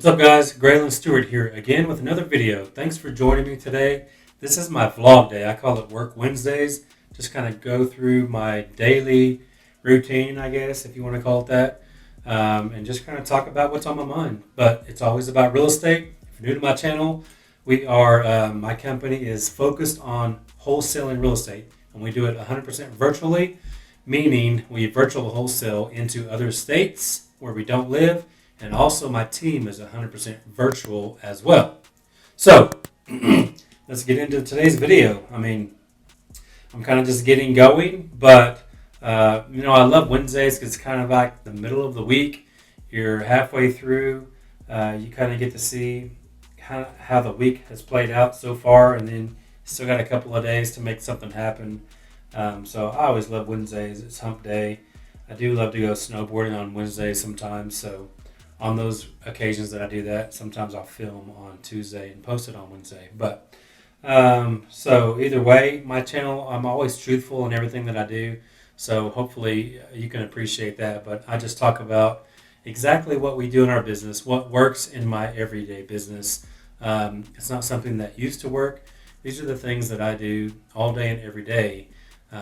What's up, guys? Graylan Stewart here again with another video. Thanks for joining me today. This is my vlog day. I call it Work Wednesdays. Just kind of go through my daily routine, I guess, if you want to call it that, and just kind of talk about what's on my mind. But it's always about real estate. If you're new to my channel, my company is focused on wholesaling real estate, and we do it 100% virtually, meaning we virtual wholesale into other states where we don't live. And also my team is 100% virtual as well. So let's get into today's video. I'm kind of just getting going, but I love Wednesdays because it's kind of like the middle of the week. You're halfway through. You kind of get to see how the week has played out so far, and then you still got a couple of days to make something happen. So I always love Wednesdays. It's hump day. I do love to go snowboarding on Wednesdays sometimes, so on those occasions that I do that, sometimes I'll film on Tuesday and post it on Wednesday. But so either way, my channel, I'm always truthful in everything that I do. So hopefully you can appreciate that. But I just talk about exactly what we do in our business, what works in my everyday business. It's not something that used to work. These are the things that I do all day and every day.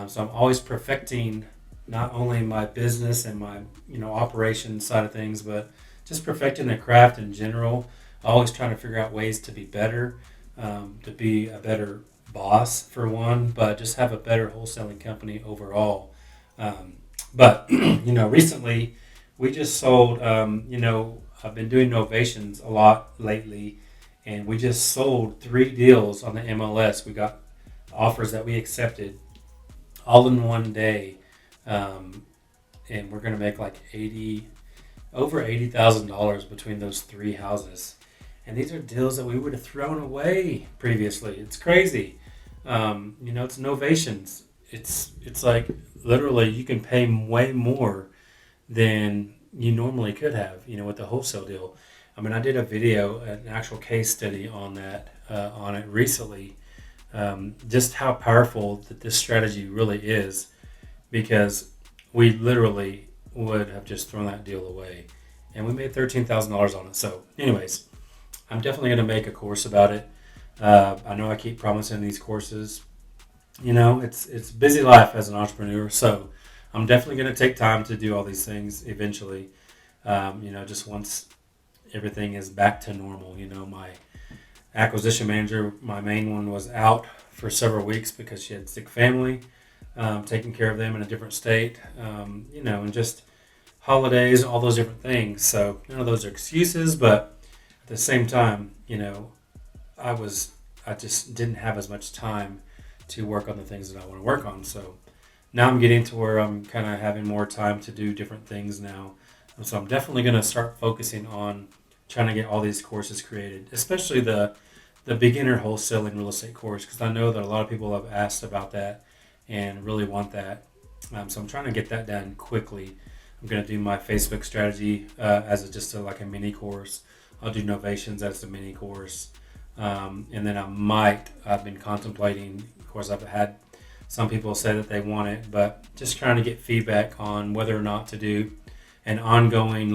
So I'm always perfecting not only my business and my operation side of things, but just perfecting the craft in general. Always trying to figure out ways to be better, to be a better boss for one, but just have a better wholesaling company overall. But recently we just sold. I've been doing novations a lot lately, and we just sold 3 deals on the MLS. We got offers that we accepted all in one day, and we're going to make like over $80,000 between those 3 houses. And these are deals that we would have thrown away previously. It's crazy. It's novations. It's like literally you can pay way more than you normally could have, with the wholesale deal. I did a video, an actual case study on that, on it recently, just how powerful that this strategy really is, because we literally would have just thrown that deal away, and we made $13,000 on it. So anyways, I'm definitely going to make a course about it. I know I keep promising these courses. It's busy life as an entrepreneur, so I'm definitely going to take time to do all these things eventually. Just once everything is back to normal. My acquisition manager, my main one, was out for several weeks because she had sick family. Taking care of them in a different state, and just holidays, all those different things. So none of those are excuses, but at the same time, I just didn't have as much time to work on the things that I want to work on. So now I'm getting to where I'm kind of having more time to do different things now. And so I'm definitely going to start focusing on trying to get all these courses created, especially the beginner wholesaling real estate course, because I know that a lot of people have asked about that and really want that. So I'm trying to get that done quickly. I'm going to do my Facebook strategy as just a mini course. I'll do novations as a mini course. And then I've been contemplating, of course, I've had some people say that they want it, but just trying to get feedback on whether or not to do an ongoing,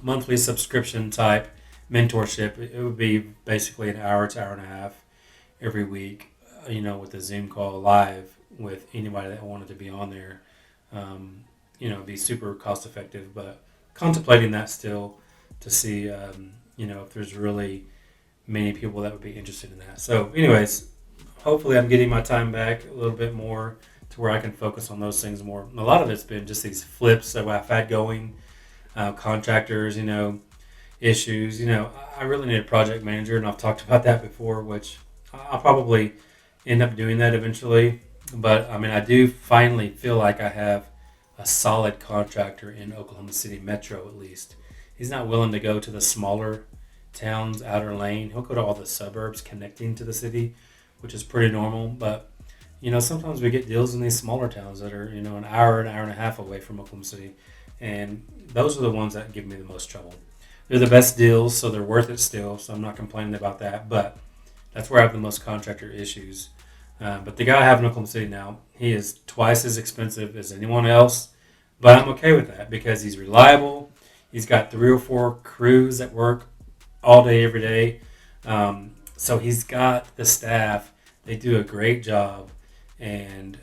monthly subscription type mentorship. It would be basically an hour to hour and a half every week, with a Zoom call live with anybody that wanted to be on there. It'd be super cost effective, but contemplating that still to see, if there's really many people that would be interested in that. So anyways, hopefully I'm getting my time back a little bit more to where I can focus on those things more. A lot of it's been just these flips that I've had going, contractors, issues. I really need a project manager, and I've talked about that before, which I'll probably end up doing that eventually. But I do finally feel like I have a solid contractor in Oklahoma City Metro, at least. He's not willing to go to the smaller towns, outer lane. He'll go to all the suburbs connecting to the city, which is pretty normal. But sometimes we get deals in these smaller towns that are an hour and a half away from Oklahoma City, and those are the ones that give me the most trouble. They're the best deals, so they're worth it still, so I'm not complaining about that. But that's where I have the most contractor issues. But the guy I have in Oklahoma City now, he is twice as expensive as anyone else, but I'm okay with that because he's reliable. He's got 3 or 4 crews that work all day, every day. So he's got the staff. They do a great job. And,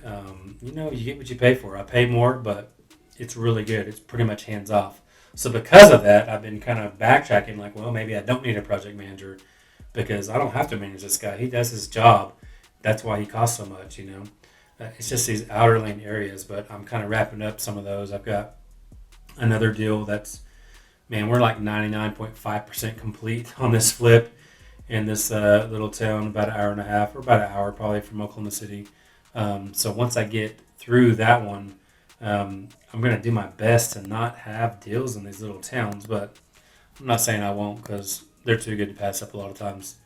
you get what you pay for. I pay more, but it's really good. It's pretty much hands off. So because of that, I've been kind of backtracking like, well, maybe I don't need a project manager because I don't have to manage this guy. He does his job. That's why he costs so much. It's just these outer lane areas, but I'm kind of wrapping up some of those. I've got another deal that's, man, we're like 99.5% complete on this flip in this little town, about an hour and a half, or about an hour probably from Oklahoma City. So once I get through that one, I'm going to do my best to not have deals in these little towns, but I'm not saying I won't because they're too good to pass up a lot of times.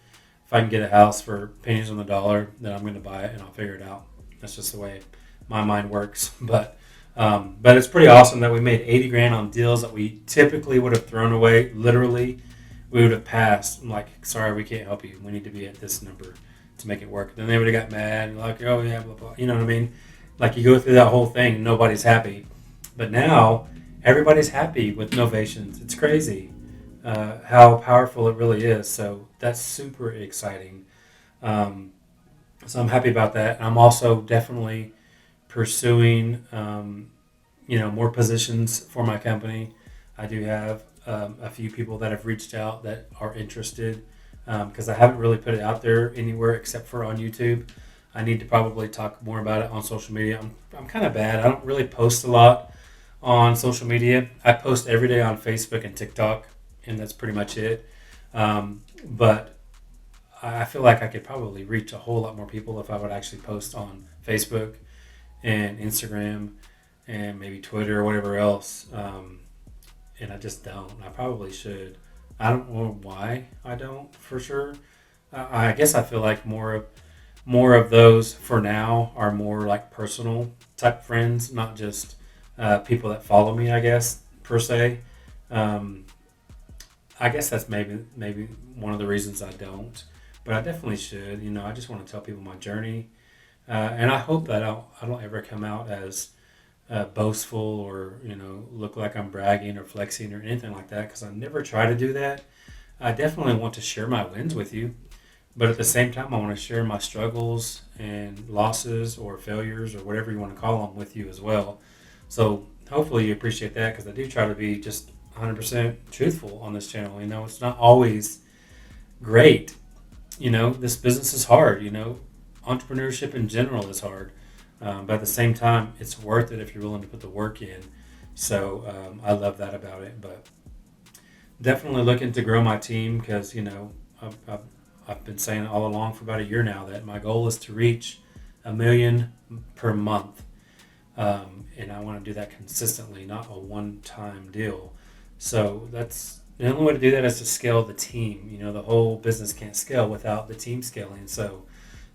If I can get a house for pennies on the dollar, then I'm going to buy it and I'll figure it out. That's just the way my mind works. But it's pretty awesome that we made 80 grand on deals that we typically would have thrown away. Literally, we would have passed. I'm like, sorry, we can't help you. We need to be at this number to make it work. Then they would have got mad and like, oh yeah, blah blah. You know what I mean? Like you go through that whole thing, nobody's happy. But now everybody's happy with novations. It's crazy how powerful it really is. So that's super exciting. So I'm happy about that. I'm also definitely pursuing, more positions for my company. I do have a few people that have reached out that are interested because I haven't really put it out there anywhere except for on YouTube. I need to probably talk more about it on social media. I'm kind of bad. I don't really post a lot on social media. I post every day on Facebook and TikTok, and that's pretty much it. But I feel like I could probably reach a whole lot more people if I would actually post on Facebook and Instagram and maybe Twitter or whatever else. And I just don't. I probably should. I don't know why I don't for sure. I guess I feel like more of those for now are more like personal type friends, not just people that follow me, I guess, per se. I guess that's maybe one of the reasons I don't. But I definitely should. I just want to tell people my journey. And I hope that I don't ever come out as boastful or look like I'm bragging or flexing or anything like that because I never try to do that. I definitely want to share my wins with you, but at the same time I want to share my struggles and losses or failures or whatever you want to call them with you as well. So hopefully you appreciate that because I do try to be just 100% truthful on this channel. It's not always great. This business is hard. Entrepreneurship in general is hard. But at the same time, it's worth it if you're willing to put the work in. So I love that about it. But definitely looking to grow my team because, I've been saying all along for about a year now that my goal is to reach $1 million per month. And I want to do that consistently, not a one-time deal. So that's the only way to do that is to scale the team. The whole business can't scale without the team scaling. So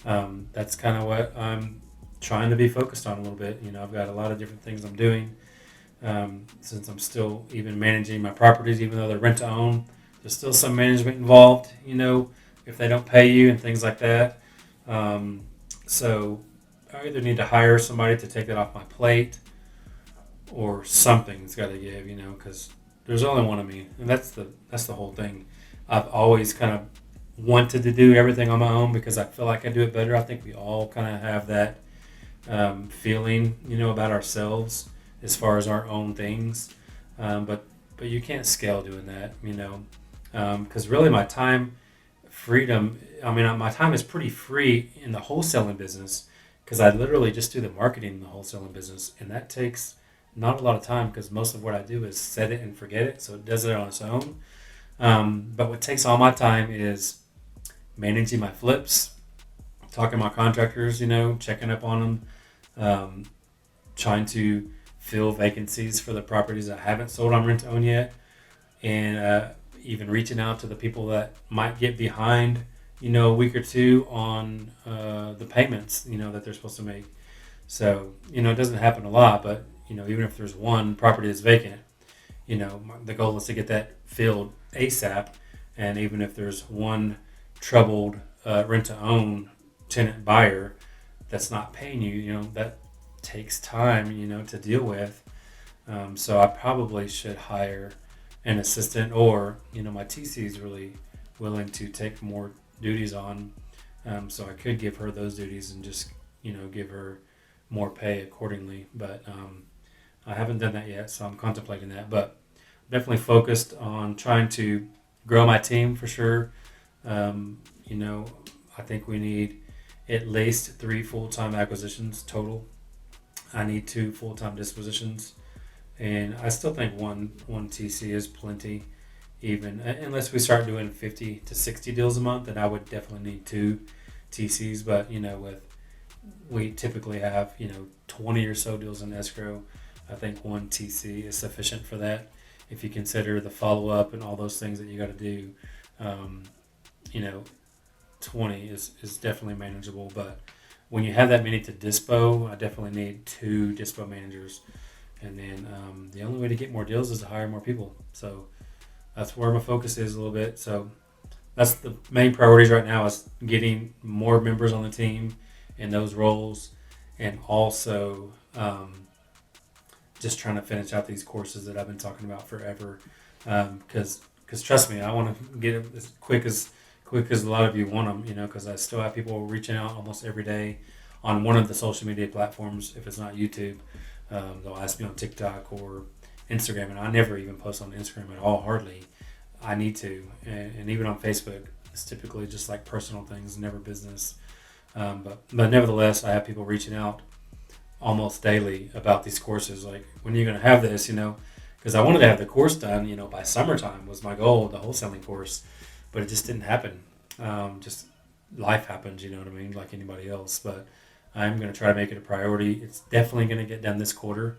that's kind of what I'm trying to be focused on a little bit. I've got a lot of different things I'm doing since I'm still even managing my properties, even though they're rent to own. There's still some management involved, if they don't pay you and things like that. So I either need to hire somebody to take that off my plate or something's got to give, because there's only one of me, and that's the whole thing. I've always kind of wanted to do everything on my own because I feel like I do it better. I think we all kind of have that feeling, about ourselves as far as our own things. But you can't scale doing that, because really my time freedom. My time is pretty free in the wholesaling business because I literally just do the marketing in the wholesaling business, and that takes not a lot of time because most of what I do is set it and forget it, so it does it on its own. But what takes all my time is managing my flips, talking to my contractors, checking up on them, trying to fill vacancies for the properties I haven't sold on rent to own yet, and even reaching out to the people that might get behind, a week or two on the payments, that they're supposed to make. So, it doesn't happen a lot, but, even if there's one property that's vacant, the goal is to get that filled ASAP. And even if there's one troubled rent-to-own tenant buyer that's not paying you, that takes time, to deal with. So I probably should hire an assistant, or my TC is really willing to take more duties on, so I could give her those duties and just give her more pay accordingly. But I haven't done that yet, so I'm contemplating that. But definitely focused on trying to grow my team for sure. Um, I think we need at least 3 full-time acquisitions total. I need 2 full-time dispositions, and I still think one TC is plenty. Even unless we start doing 50 to 60 deals a month, then I would definitely need 2 TCs. But with we typically have 20 or so deals in escrow. I think 1 TC is sufficient for that. If you consider the follow-up and all those things that you got to do, um, you know 20 is definitely manageable. But when you have that many to dispo, I definitely need 2 dispo managers. And then the only way to get more deals is to hire more people. So that's where my focus is a little bit. So that's the main priorities right now, is getting more members on the team in those roles, and also just trying to finish out these courses that I've been talking about forever. Because trust me, I want to get it as quick as a lot of you want them. Because I still have people reaching out almost every day on one of the social media platforms. If it's not YouTube, they'll ask me on TikTok or Instagram, and I never even post on Instagram at all, hardly. I need to, and even on Facebook, it's typically just like personal things, never business. But nevertheless, I have people reaching out almost daily about these courses. Like, when are you going to have this? Because I wanted to have the course done, by summertime was my goal, the wholesaling course, but it just didn't happen. Just life happens, you know what I mean, like anybody else. But I'm going to try to make it a priority. It's definitely going to get done this quarter.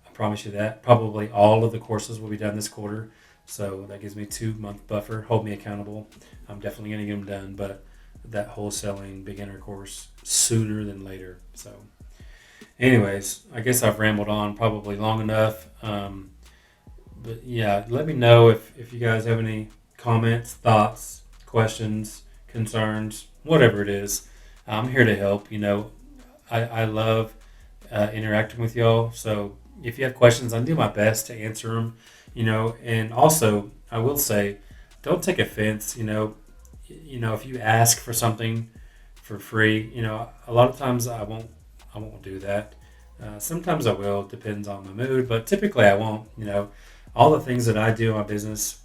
I promise you that. Probably all of the courses will be done this quarter. So that gives me 2-month buffer. Hold me accountable. I'm definitely going to get them done. But that wholesaling beginner course sooner than later. So anyways, I guess I've rambled on probably long enough. But yeah, let me know if you guys have any comments, thoughts, questions, concerns, whatever it is. I'm here to help. I love interacting with y'all. So if you have questions, I do my best to answer them. And also I will say, don't take offense. If you ask for something for free, a lot of times I won't do that. Sometimes I will, depends on my mood, but typically I won't. All the things that I do in my business,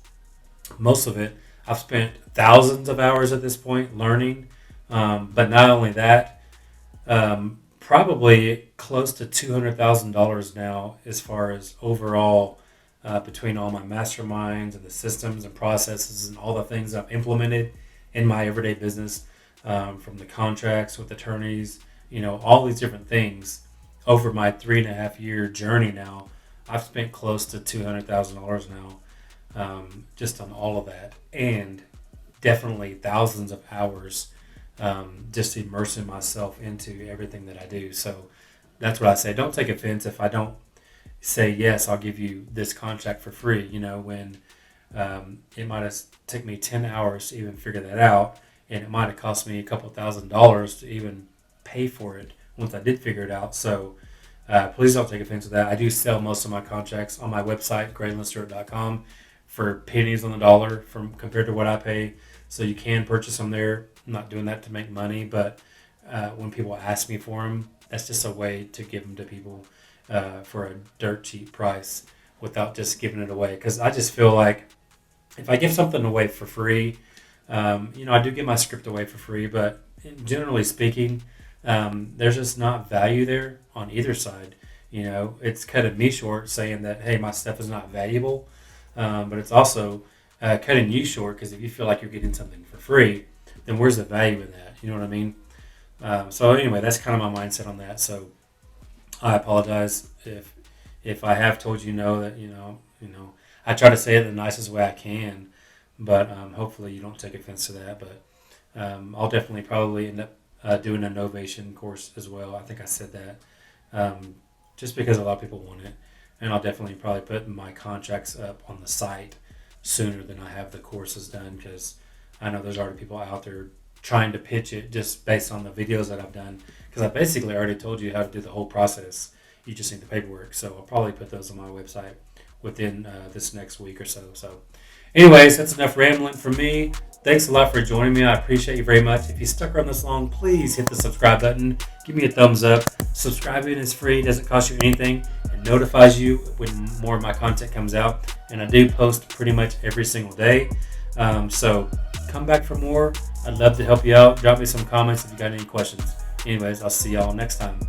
most of it, I've spent thousands of hours at this point learning. But not only that, probably close to $200,000 now as far as overall, between all my masterminds and the systems and processes and all the things I've implemented in my everyday business, from the contracts with attorneys, all these different things. Over my 3.5-year journey now, I've spent close to $200,000 now, just on all of that, and definitely thousands of hours, just immersing myself into everything that I do. So that's what I say. Don't take offense if I don't say, yes, I'll give you this contract for free, when it might have taken me 10 hours to even figure that out, and it might have cost me a couple $1,000s to even pay for it once I did figure it out. So please don't take offense to that. I do sell most of my contracts on my website, graylanstewart.com, for pennies on the dollar compared to what I pay. So you can purchase them there. I'm not doing that to make money, but when people ask me for them, that's just a way to give them to people for a dirt cheap price without just giving it away. Because I just feel like if I give something away for free, I do give my script away for free, but generally speaking, there's just not value there on either side. It's cutting me short saying that, hey, my stuff is not valuable, but it's also cutting you short, because if you feel like you're getting something for free, then where's the value in that? You know what I mean? So anyway, that's kind of my mindset on that. So I apologize if I have told you no, that I try to say it the nicest way I can, but hopefully you don't take offense to that. But I'll definitely probably end up doing a novation course as well. I think I said that, just because a lot of people want it, and I'll definitely probably put my contracts up on the site sooner than I have the courses done, because I know there's already people out there trying to pitch it just based on the videos that I've done, because I basically already told you how to do the whole process. You just need the paperwork. So I'll probably put those on my website within this next week or so. So anyways, that's enough rambling from me. Thanks a lot for joining me. I appreciate you very much. If you stuck around this long, please hit the subscribe button. Give me a thumbs up. Subscribing is free, doesn't cost you anything. It notifies you when more of my content comes out. And I do post pretty much every single day. So come back for more. I'd love to help you out. Drop me some comments if you got any questions. Anyways, I'll see y'all next time.